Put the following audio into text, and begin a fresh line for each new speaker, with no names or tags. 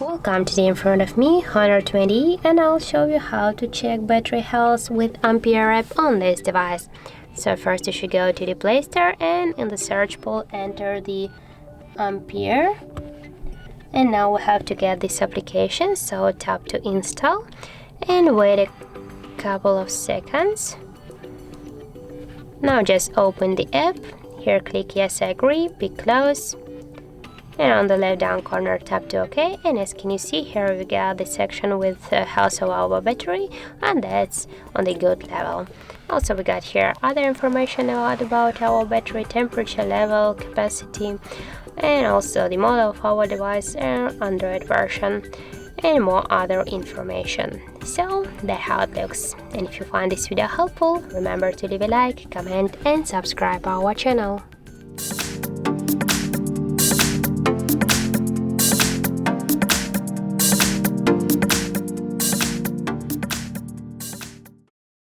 Welcome to the in front of me Honor 20, and I'll show you how to check battery health with Ampere app on this device. So first you should go to the Play Store and in the search bar enter the Ampere. And now we have to get this application, so tap to install and wait a couple of seconds. Now just open the app. Here click yes I agree, be close. And on the left down corner tap to OK, and as can you see here we got the section with health of our battery, and that's on the good level. Also we got here other information about our battery, temperature level, capacity, and also the model of our device and Android version, and more other information. So that's how it looks. And if you find this video helpful, remember to leave a like, comment and subscribe our channel.